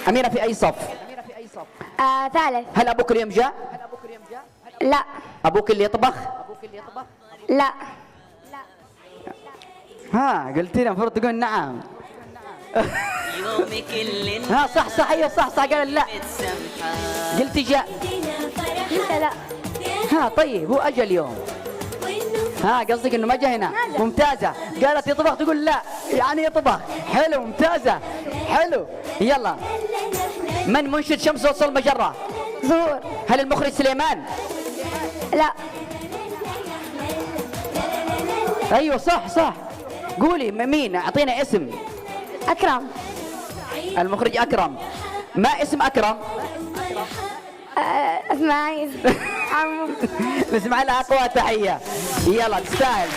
أميرة في أي صف؟ ثالث. هل أبوك اليوم جاء؟ لا. أبوك اللي يطبخ؟ لا. ها قلت لي المفروض تقول نعم. يومك اللي ها صح ايوه صح قال لا. قلتي جاء. لا. ها طيب هو اجى اليوم. ها قصدك انه ما جاء هنا. ممتازة. قالت يطبخ تقول لا يعني يطبخ. حلو ممتازة. حلو. يلا من منشد شمس وصل المجرة؟ زهور. هل المخرج سليمان؟ لا. ايوه صح قولي مين اعطينا اسم. أكرم. المخرج اكرم. ما اسم اكرم؟ اسماعيل. عمو. نسمع لها اقوى تحيه. يلا تستاهل